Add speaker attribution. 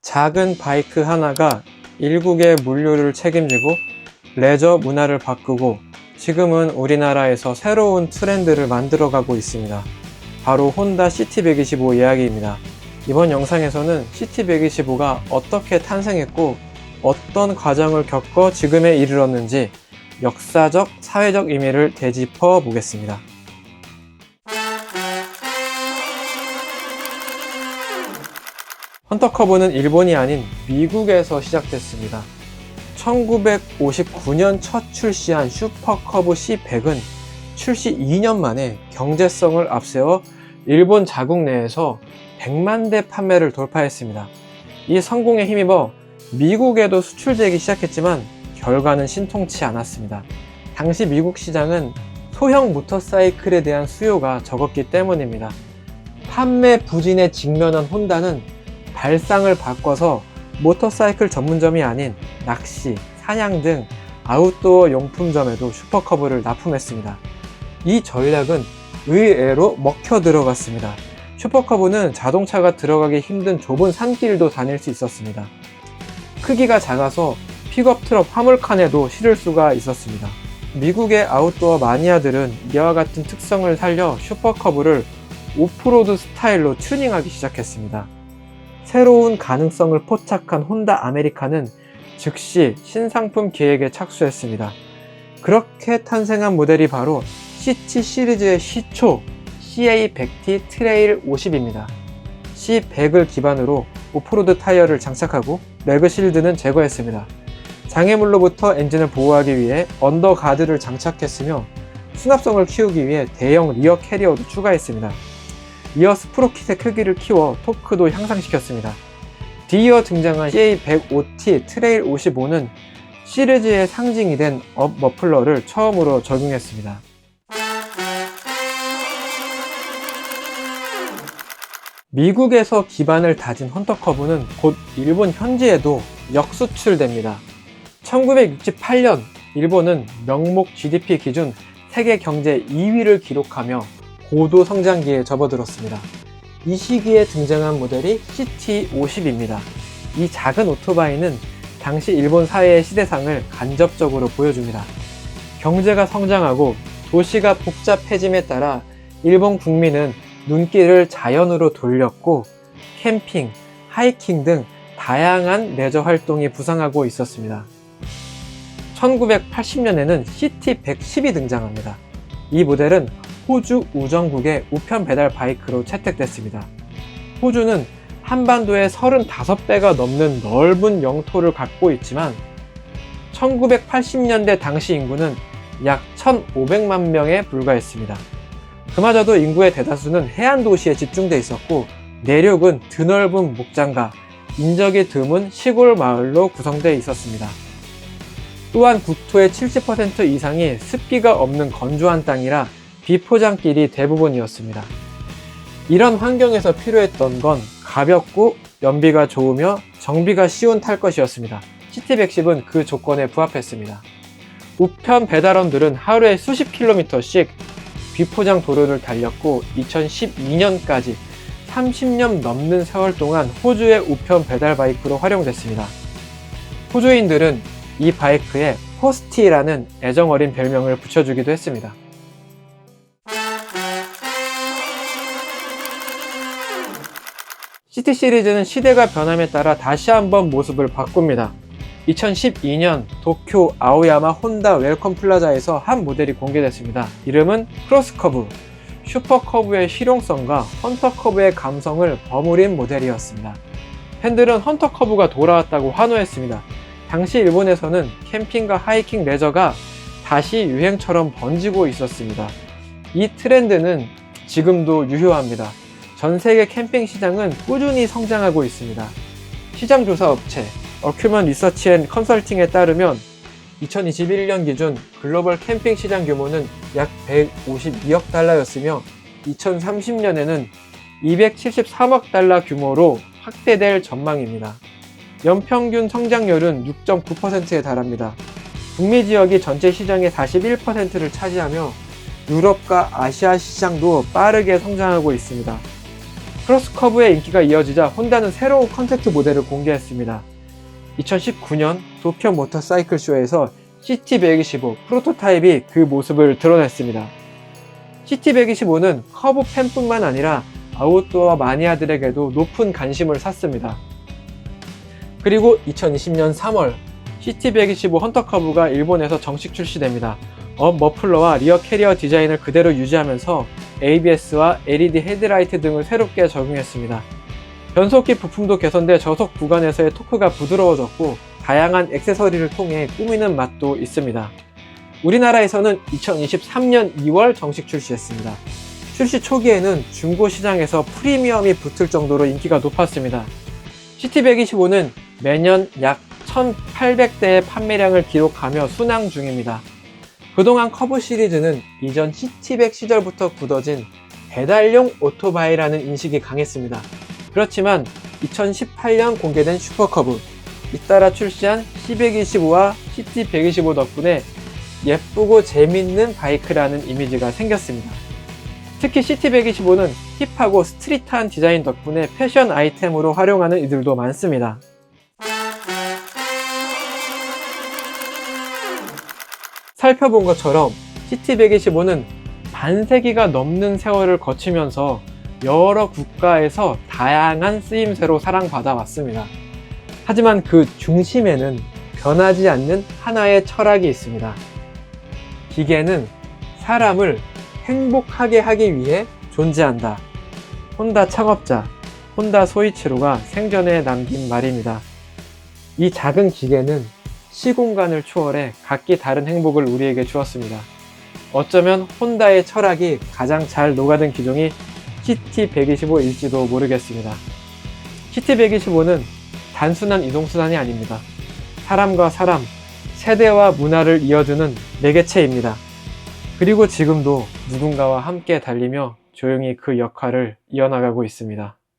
Speaker 1: 작은 바이크 하나가 일국의 물류를 책임지고 레저 문화를 바꾸고 지금은 우리나라에서 새로운 트렌드를 만들어가고 있습니다. 바로 혼다 CT125 이야기입니다. 이번 영상에서는 CT125가 어떻게 탄생했고 어떤 과정을 겪어 지금에 이르렀는지 역사적, 사회적 의미를 되짚어 보겠습니다. 헌터커브는 일본이 아닌 미국에서 시작됐습니다. 1959년 첫 출시한 슈퍼커브 C100은 출시 2년 만에 경제성을 앞세워 일본 자국 내에서 100만 대 판매를 돌파했습니다. 이 성공에 힘입어 미국에도 수출되기 시작했지만 결과는 신통치 않았습니다. 당시 미국 시장은 소형 모터사이클에 대한 수요가 적었기 때문입니다. 판매 부진에 직면한 혼다는 발상을 바꿔서 모터사이클 전문점이 아닌 낚시, 사냥 등 아웃도어 용품점에도 슈퍼커브를 납품했습니다. 이 전략은 의외로 먹혀 들어갔습니다. 슈퍼커브는 자동차가 들어가기 힘든 좁은 산길도 다닐 수 있었습니다. 크기가 작아서 픽업 트럭 화물칸에도 실을 수가 있었습니다. 미국의 아웃도어 마니아들은 이와 같은 특성을 살려 슈퍼커브를 오프로드 스타일로 튜닝하기 시작했습니다. 새로운 가능성을 포착한 혼다 아메리카는 즉시 신상품 기획에 착수했습니다. 그렇게 탄생한 모델이 바로 CT 시리즈의 시초 CA100T 트레일 50입니다. C100을 기반으로 오프로드 타이어를 장착하고 레그 실드는 제거했습니다. 장애물로부터 엔진을 보호하기 위해 언더가드를 장착했으며 수납성을 키우기 위해 대형 리어 캐리어도 추가했습니다. 이어 스프로킷의 크기를 키워 토크도 향상시켰습니다. 뒤이어 등장한 CA105T 트레일 55는 시리즈의 상징이 된 업 머플러를 처음으로 적용했습니다. 미국에서 기반을 다진 헌터커브는 곧 일본 현지에도 역수출됩니다. 1968년 일본은 명목 GDP 기준 세계 경제 2위를 기록하며 고도 성장기에 접어들었습니다. 이 시기에 등장한 모델이 CT50입니다. 이 작은 오토바이는 당시 일본 사회의 시대상을 간접적으로 보여줍니다. 경제가 성장하고 도시가 복잡해짐에 따라 일본 국민은 눈길을 자연으로 돌렸고 캠핑, 하이킹 등 다양한 레저 활동이 부상하고 있었습니다. 1980년에는 CT110이 등장합니다. 이 모델은 호주 우정국의 우편 배달 바이크로 채택됐습니다. 호주는 한반도의 35배가 넘는 넓은 영토를 갖고 있지만 1980년대 당시 인구는 약 1,500만 명에 불과했습니다. 그마저도 인구의 대다수는 해안 도시에 집중돼 있었고 내륙은 드넓은 목장과 인적이 드문 시골 마을로 구성되어 있었습니다. 또한 국토의 70% 이상이 습기가 없는 건조한 땅이라 비포장길이 대부분이었습니다. 이런 환경에서 필요했던 건 가볍고 연비가 좋으며 정비가 쉬운 탈 것이었습니다. CT110은 그 조건에 부합했습니다. 우편 배달원들은 하루에 수십 킬로미터씩 비포장 도로를 달렸고 2012년까지 30년 넘는 세월 동안 호주의 우편 배달 바이크로 활용됐습니다. 호주인들은 이 바이크에 포스티라는 애정어린 별명을 붙여주기도 했습니다. CT 시리즈는 시대가 변함에 따라 다시 한번 모습을 바꿉니다. 2012년 도쿄 아오야마 혼다 웰컴 플라자에서 한 모델이 공개됐습니다. 이름은 크로스커브. 슈퍼커브의 실용성과 헌터커브의 감성을 버무린 모델이었습니다. 팬들은 헌터커브가 돌아왔다고 환호했습니다. 당시 일본에서는 캠핑과 하이킹 레저가 다시 유행처럼 번지고 있었습니다. 이 트렌드는 지금도 유효합니다. 전 세계 캠핑 시장은 꾸준히 성장하고 있습니다. 시장 조사 업체 어큐먼 리서치 앤 컨설팅에 따르면 2021년 기준 글로벌 캠핑 시장 규모는 약 152억 달러였으며 2030년에는 273억 달러 규모로 확대될 전망입니다. 연평균 성장률은 6.9%에 달합니다. 북미 지역이 전체 시장의 41%를 차지하며 유럽과 아시아 시장도 빠르게 성장하고 있습니다. 크로스커브의 인기가 이어지자 혼다는 새로운 컨셉트 모델을 공개했습니다. 2019년 도쿄 모터사이클 쇼에서 CT125 프로토타입이 그 모습을 드러냈습니다. CT125는 커브팬뿐만 아니라 아웃도어 마니아들에게도 높은 관심을 샀습니다. 그리고 2020년 3월 CT125 헌터커브가 일본에서 정식 출시됩니다. 업 머플러와 리어 캐리어 디자인을 그대로 유지하면서 ABS와 LED 헤드라이트 등을 새롭게 적용했습니다. 변속기 부품도 개선돼 저속 구간에서의 토크가 부드러워졌고 다양한 액세서리를 통해 꾸미는 맛도 있습니다. 우리나라에서는 2023년 2월 정식 출시했습니다. 출시 초기에는 중고 시장에서 프리미엄이 붙을 정도로 인기가 높았습니다. CT125는 매년 약 1,800대의 판매량을 기록하며 순항 중입니다. 그동안 커브 시리즈는 이전 CT100 시절부터 굳어진 배달용 오토바이라는 인식이 강했습니다. 그렇지만 2018년 공개된 슈퍼커브, 잇따라 출시한 C125와 CT125 덕분에 예쁘고 재밌는 바이크라는 이미지가 생겼습니다. 특히 CT125는 힙하고 스트릿한 디자인 덕분에 패션 아이템으로 활용하는 이들도 많습니다. 살펴본 것처럼 CT125는 반세기가 넘는 세월을 거치면서 여러 국가에서 다양한 쓰임새로 사랑받아 왔습니다. 하지만 그 중심에는 변하지 않는 하나의 철학이 있습니다. 기계는 사람을 행복하게 하기 위해 존재한다. 혼다 창업자 혼다 소이치로가 생전에 남긴 말입니다. 이 작은 기계는 시공간을 초월해 각기 다른 행복을 우리에게 주었습니다. 어쩌면 혼다의 철학이 가장 잘 녹아든 기종이 CT125일지도 모르겠습니다. CT125는 단순한 이동수단이 아닙니다. 사람과 사람, 세대와 문화를 이어주는 매개체입니다. 그리고 지금도 누군가와 함께 달리며 조용히 그 역할을 이어나가고 있습니다.